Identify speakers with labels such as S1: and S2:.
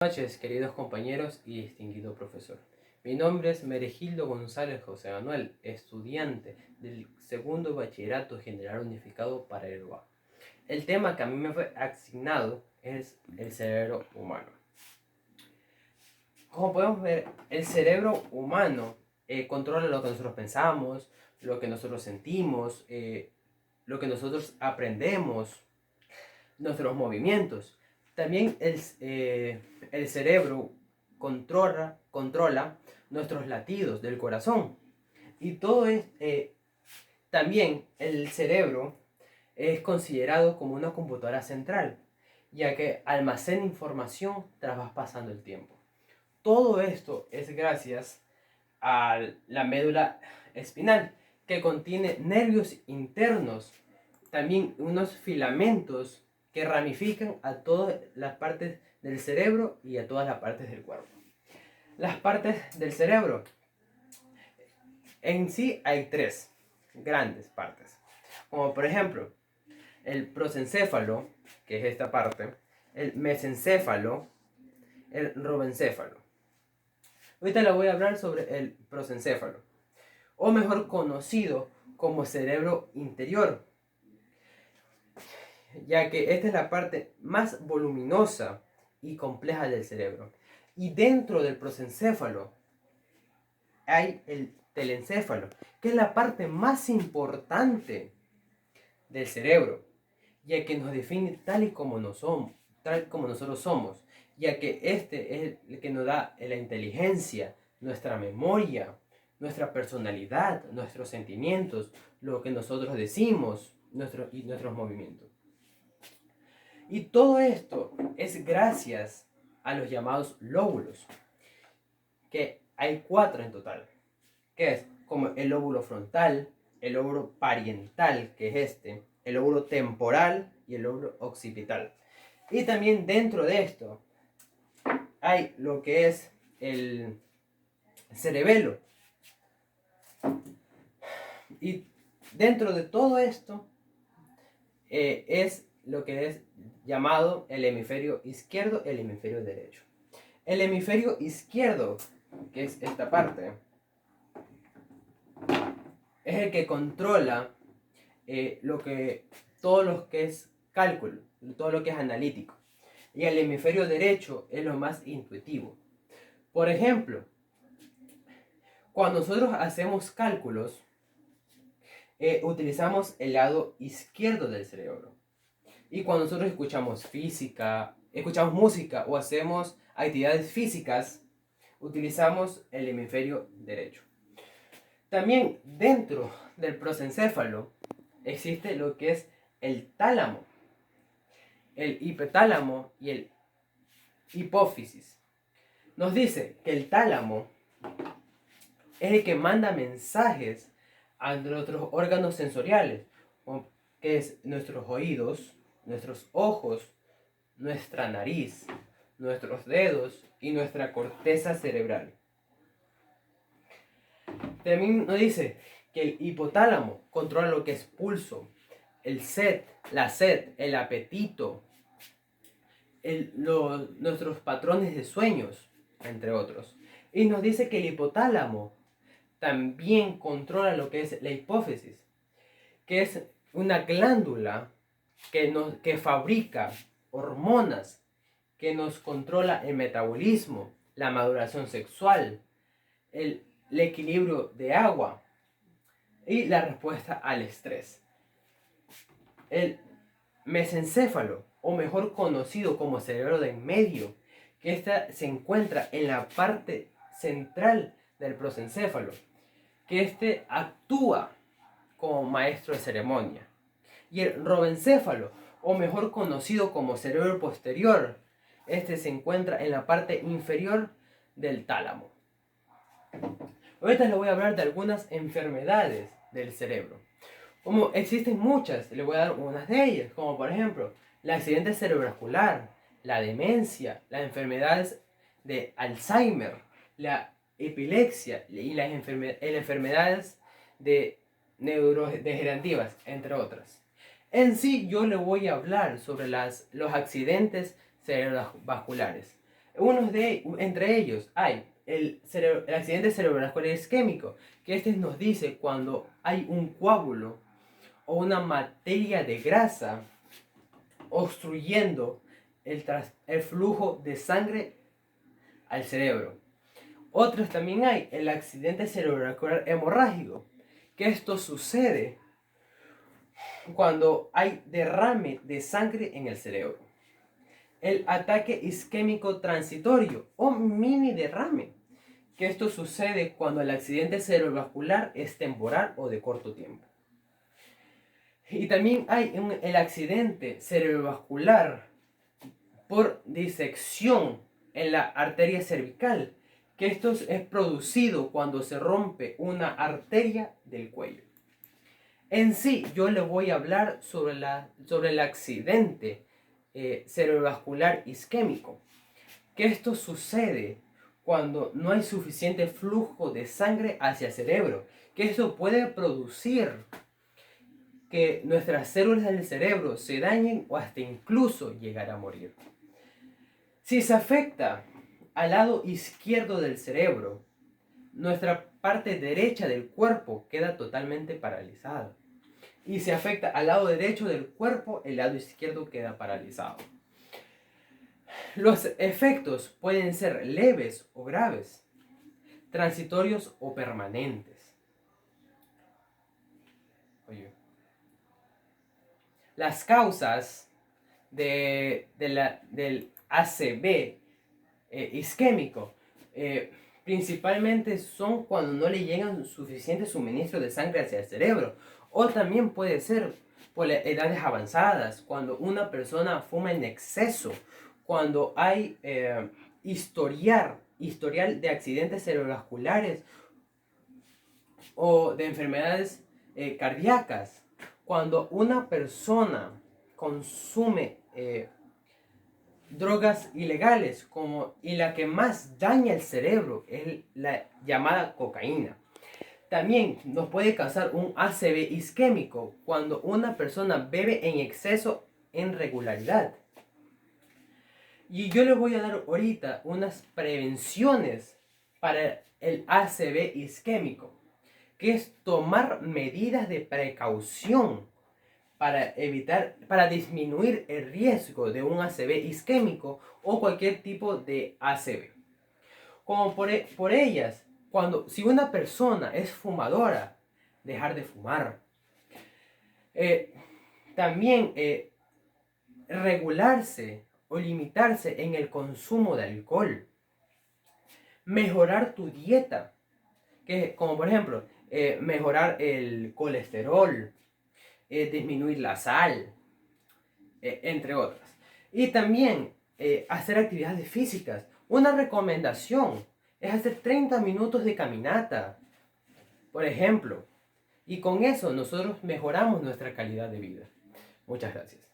S1: Buenas noches, queridos compañeros y distinguido profesor. Mi nombre es Meregildo González José Manuel, estudiante del segundo Bachillerato General Unificado para el UA. El tema que a mí me fue asignado es el cerebro humano. Como podemos ver, el cerebro humano controla lo que nosotros pensamos, lo que nosotros sentimos, lo que nosotros aprendemos, nuestros movimientos. También el cerebro controla nuestros latidos del corazón. Y todo es, también el cerebro es considerado como una computadora central, ya que almacena información tras pasando el tiempo. Todo esto es gracias a la médula espinal, que contiene nervios internos, también unos filamentos que ramifican a todas las partes del cerebro y a todas las partes del cuerpo. Las partes del cerebro, en sí hay tres grandes partes, como por ejemplo el prosencéfalo, que es esta parte, el mesencéfalo, el robencéfalo. Ahorita le voy a hablar sobre el prosencéfalo, o mejor conocido como cerebro interior, ya que esta es la parte más voluminosa y compleja del cerebro. Y dentro del prosencéfalo hay el telencéfalo, que es la parte más importante del cerebro, ya que nos define tal y como nosotros somos, ya que este es el que nos da la inteligencia, nuestra memoria, nuestra personalidad, nuestros sentimientos, lo que nosotros decimos y nuestros movimientos. Y todo esto es gracias a los llamados lóbulos, que hay 4 en total, que es como el lóbulo frontal, el lóbulo parietal, que es este, el lóbulo temporal y el lóbulo occipital. Y también dentro de esto hay lo que es el cerebelo. Y dentro de todo esto es lo que es llamado el hemisferio izquierdo, el hemisferio derecho. El hemisferio izquierdo, que es esta parte, es el que controla todo lo que es cálculo, todo lo que es analítico. Y el hemisferio derecho es lo más intuitivo. Por ejemplo, cuando nosotros hacemos cálculos, utilizamos el lado izquierdo del cerebro. Y cuando nosotros escuchamos música o hacemos actividades físicas, utilizamos el hemisferio derecho. También dentro del prosencéfalo existe lo que es el tálamo, el hipotálamo y el hipófisis. Nos dice que el tálamo es el que manda mensajes a nuestros órganos sensoriales, que es nuestros oídos, nuestros ojos, nuestra nariz, nuestros dedos y nuestra corteza cerebral. También nos dice que el hipotálamo controla lo que es pulso, la sed, el apetito, nuestros patrones de sueños, entre otros. Y nos dice que el hipotálamo también controla lo que es la hipófisis, que es una glándula que fabrica hormonas, que nos controla el metabolismo, la maduración sexual, el equilibrio de agua y la respuesta al estrés. El mesencéfalo, o mejor conocido como cerebro de en medio, que se encuentra en la parte central del prosencéfalo, que actúa como maestro de ceremonia. Y el robencéfalo, o mejor conocido como cerebro posterior, se encuentra en la parte inferior del tálamo. Ahorita les voy a hablar de algunas enfermedades del cerebro. Como existen muchas, les voy a dar unas de ellas, como por ejemplo, el accidente cerebrovascular, la demencia, las enfermedades de Alzheimer, la epilepsia y las enfermedades neurodegenerativas, entre otras. En sí, yo le voy a hablar sobre los accidentes cerebrovasculares. Entre ellos hay el accidente cerebrovascular isquémico, que nos dice cuando hay un coágulo o una materia de grasa obstruyendo el flujo de sangre al cerebro. Otros también hay el accidente cerebrovascular hemorrágico, que esto sucede cuando hay derrame de sangre en el cerebro. El ataque isquémico transitorio o mini derrame, que esto sucede cuando el accidente cerebrovascular es temporal o de corto tiempo. Y también hay el accidente cerebrovascular por disección en la arteria cervical, que esto es producido cuando se rompe una arteria del cuello. En sí, yo le voy a hablar sobre el accidente cerebrovascular isquémico, que esto sucede cuando no hay suficiente flujo de sangre hacia el cerebro, que esto puede producir que nuestras células del cerebro se dañen o hasta incluso llegar a morir. Si se afecta al lado izquierdo del cerebro, nuestra parte derecha del cuerpo queda totalmente paralizada. Y si afecta al lado derecho del cuerpo, el lado izquierdo queda paralizado. Los efectos pueden ser leves o graves, transitorios o permanentes. Las causas del ACV isquémico principalmente son cuando no le llegan suficiente suministro de sangre hacia el cerebro, o también puede ser por edades avanzadas, cuando una persona fuma en exceso, cuando hay historial de accidentes cerebrovasculares o de enfermedades cardíacas, cuando una persona consume drogas ilegales, y la que más daña el cerebro es la llamada cocaína. También nos puede causar un ACV isquémico cuando una persona bebe en exceso en regularidad. Y yo les voy a dar ahorita unas prevenciones para el ACV isquémico, que es tomar medidas de precaución para disminuir el riesgo de un ACV isquémico o cualquier tipo de ACV. Como por ellas, si una persona es fumadora, dejar de fumar. También regularse o limitarse en el consumo de alcohol. Mejorar tu dieta, como por ejemplo, mejorar el colesterol, disminuir la sal, entre otras. Y también hacer actividades físicas. Una recomendación es hacer 30 minutos de caminata, por ejemplo. Y con eso nosotros mejoramos nuestra calidad de vida. Muchas gracias.